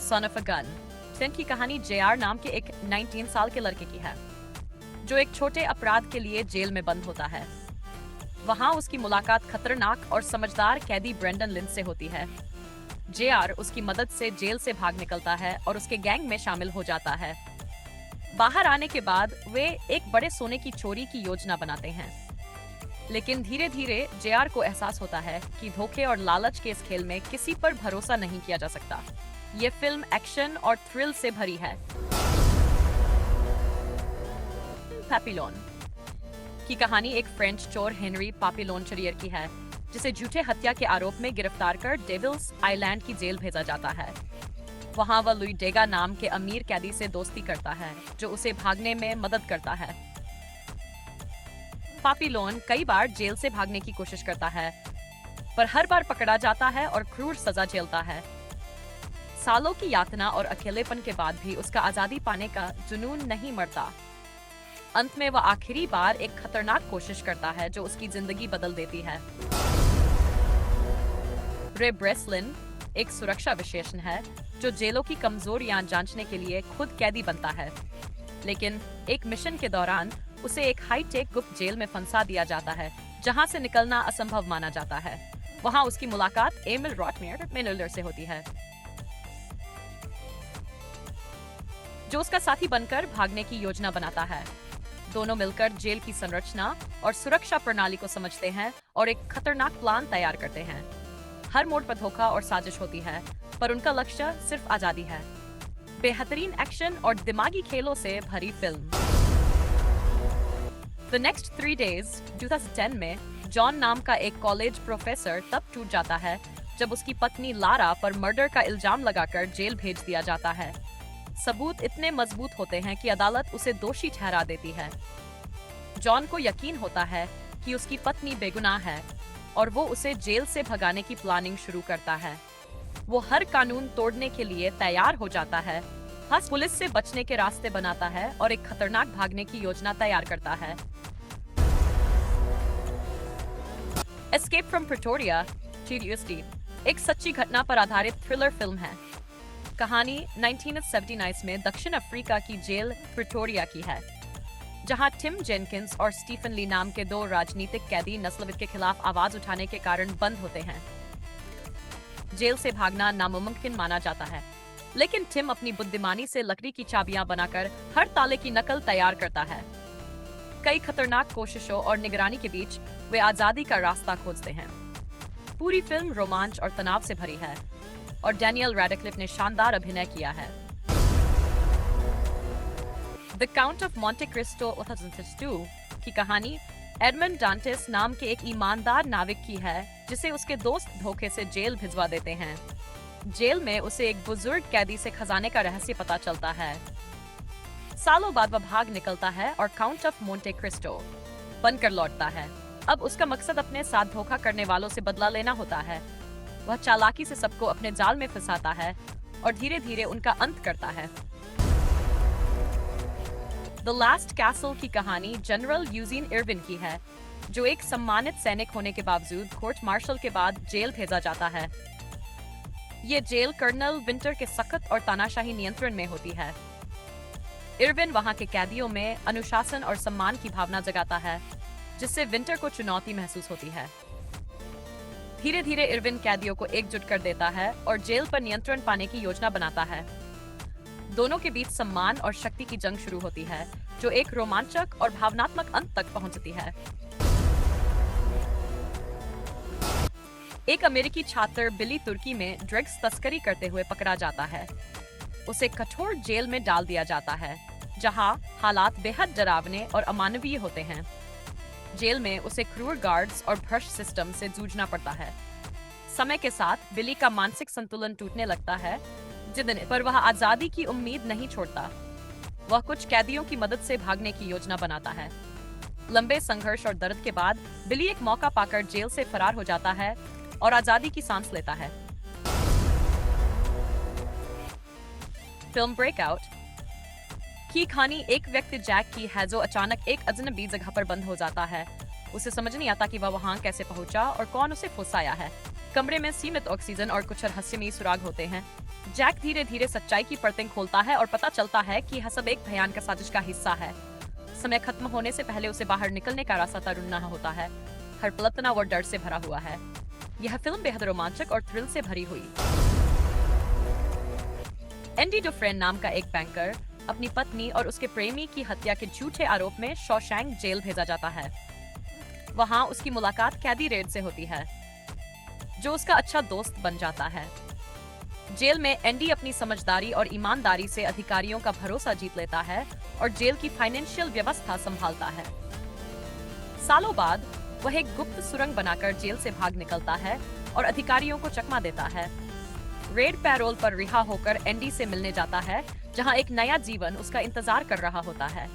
Son of a gun. Tin की कहानी JR नाम के एक 19 साल के लड़के की है जो एक छोटे अपराध के लिए जेल में बंद होता है। वहां उसकी मुलाकात खतरनाक और समझदार कैदी ब्रेंडन लिन से होती है। जेआर उसकी मदद से जेल से भाग निकलता है और उसके गैंग में शामिल हो जाता है। बाहर आने के बाद वे एक बड़े सोने की चोरी की योजना बनाते हैं, लेकिन धीरे धीरे जेआर को एहसास होता है कि धोखे और लालच के इस खेल में किसी पर भरोसा नहीं किया जा सकता। ये फिल्म एक्शन और थ्रिल से भरी है। पापिलोन की कहानी एक फ्रेंच चोर हेनरी पापिलोन चरियर की है, जिसे झूठे हत्या के आरोप में गिरफ्तार कर डेविल्स आइलैंड की जेल भेजा जाता है। वहां वह लुई डेगा नाम के अमीर कैदी से दोस्ती करता है जो उसे भागने में मदद करता है। पापिलोन कई बार जेल से भागने की कोशिश करता है, पर हर बार पकड़ा जाता है और क्रूर सजा झेलता है। सालों की यातना और अकेलेपन के बाद भी उसका आजादी पाने का जुनून नहीं मरता। अंत में वह आखिरी बार एक खतरनाक कोशिश करता है जो उसकी जिंदगी बदल देती है। रे ब्रेसलिन एक सुरक्षा विशेषज्ञ है जो जेलों की कमजोरियां जांचने के लिए खुद कैदी बनता है, लेकिन एक मिशन के दौरान उसे एक हाईटेक गुप्त जेल में फंसा दिया जाता है जहां से निकलना असंभव माना जाता है। वहां उसकी मुलाकात एमिल रॉटमेयर मेनुलर से होती है, जो उसका साथी बनकर भागने की योजना बनाता है। दोनों मिलकर जेल की संरचना और सुरक्षा प्रणाली को समझते हैं और एक खतरनाक प्लान तैयार करते हैं। हर मोड़ पर धोखा और साजिश होती है, पर उनका लक्ष्य सिर्फ आजादी है। बेहतरीन एक्शन और दिमागी खेलों से भरी फिल्म। द नेक्स्ट 3 डेज 2010 में जॉन नाम का एक कॉलेज प्रोफेसर तब टूट जाता है जब उसकी पत्नी लारा पर मर्डर का इल्जाम लगाकर जेल भेज दिया जाता है। सबूत इतने मजबूत होते हैं कि अदालत उसे दोषी ठहरा देती है। जॉन को यकीन होता है कि उसकी पत्नी बेगुनाह है और वो उसे जेल से भगाने की प्लानिंग शुरू करता है। वो हर कानून तोड़ने के लिए तैयार हो जाता है, हंस पुलिस से बचने के रास्ते बनाता है और एक खतरनाक भागने की योजना तैयार करता है। एस्केप फ्रॉम प्रिटोरिया TDSD एक सच्ची घटना पर आधारित थ्रिलर फिल्म है। कहानी 1979 में दक्षिण अफ्रीका की जेल प्रिटोरिया की है, जहां टिम जेनकिंस और स्टीफन ली नाम के 2 राजनीतिक कैदी नस्लवाद के खिलाफ आवाज उठाने के कारण बंद होते हैं। जेल से भागना नामुमकिन माना जाता है, लेकिन टिम अपनी बुद्धिमानी से लकड़ी की चाबियां बनाकर हर ताले की नकल तैयार करता है। कई खतरनाक कोशिशों और निगरानी के बीच वे आजादी का रास्ता खोजते हैं। पूरी फिल्म रोमांच और तनाव से भरी है और डैनियल रैडक्लिफ ने शानदार अभिनय किया है। The count of Monte Christo 2002 की कहानी एडमंड डांटेस नाम के एक ईमानदार नाविक की है, जिसे उसके दोस्त धोखे से जेल भिजवा देते हैं। जेल में उसे एक बुजुर्ग कैदी से खजाने का रहस्य पता चलता है। सालों बाद वह भाग निकलता है और काउंट ऑफ मोंटे क्रिस्टो बनकर लौटता है। अब उसका मकसद अपने साथ धोखा करने वालों से बदला लेना होता है। वह चालाकी से सबको अपने जाल में फंसाता है और धीरे धीरे उनका अंत करता है। द लास्ट कैसल की कहानी जनरल यूजीन इरविन की है, जो एक सम्मानित सैनिक होने के बावजूद कोर्ट मार्शल के बाद जेल भेजा जाता है। ये जेल कर्नल विंटर के सख्त और तानाशाही नियंत्रण में होती है। इरविन वहां के कैदियों में अनुशासन और सम्मान की भावना जगाता है, जिससे विंटर को चुनौती महसूस होती है। धीरे धीरे इरविन कैदियों को एकजुट कर देता है और जेल पर नियंत्रण पाने की योजना बनाता है। दोनों के बीच सम्मान और शक्ति की जंग शुरू होती है, जो एक रोमांचक और भावनात्मक अंत तक पहुंचती है। एक अमेरिकी छात्र बिली तुर्की में ड्रग्स तस्करी करते हुए पकड़ा जाता है। उसे कठोर जेल में डाल दिया जाता है, जहां हालात बेहद डरावने और अमानवीय होते हैं। जेल में उसे क्रूर गार्ड्स और भ्रष्ट सिस्टम से जूझना पड़ता है। समय के साथ बिली का मानसिक संतुलन टूटने लगता है, पर वह आजादी की उम्मीद नहीं छोड़ता। वह कुछ कैदियों की मदद से भागने की योजना बनाता है। लंबे संघर्ष और दर्द के बाद बिली एक मौका पाकर जेल से फरार हो जाता है और आजादी की सांस लेता है। फिल्म ब्रेकआउट की कहानी एक व्यक्ति जैक की है जो अचानक एक अजनबी जगह पर बंद हो जाता है। उसे समझ नहीं आता कि वह वहां कैसे पहुंचा और कौन उसे फंसाया है। कमरे में सीमित ऑक्सीजन और कुछ रहस्यमयी सुराग होते हैं, जैक धीरे धीरे सच्चाई की परतें खोलता है और पता चलता है कि यह सब एक भयानक साजिश का हिस्सा है। समय खत्म होने से पहले उसे बाहर निकलने का रास्ता ढूंढना होता है। हर पल तनाव और डर से भरा हुआ है। यह फिल्म बेहद रोमांचक और थ्रिल से भरी हुई। एंडी डुफ्रेन नाम का एक बैंकर अपनी पत्नी और उसके प्रेमी की हत्या के झूठे आरोप में शॉशैंक जेल भेजा जाता है। वहां उसकी मुलाकात कैदी रेड से होती है, जो उसका अच्छा दोस्त बन जाता है। जेल में एंडी अपनी समझदारी और ईमानदारी से अधिकारियों का भरोसा जीत लेता है और जेल की फाइनेंशियल व्यवस्था संभालता है। सालों बाद वह एक गुप्त सुरंग बनाकर जेल से भाग निकलता है और अधिकारियों को चकमा देता है। रेड पैरोल पर रिहा होकर एंडी से मिलने जाता है, जहां एक नया जीवन उसका इंतजार कर रहा होता है।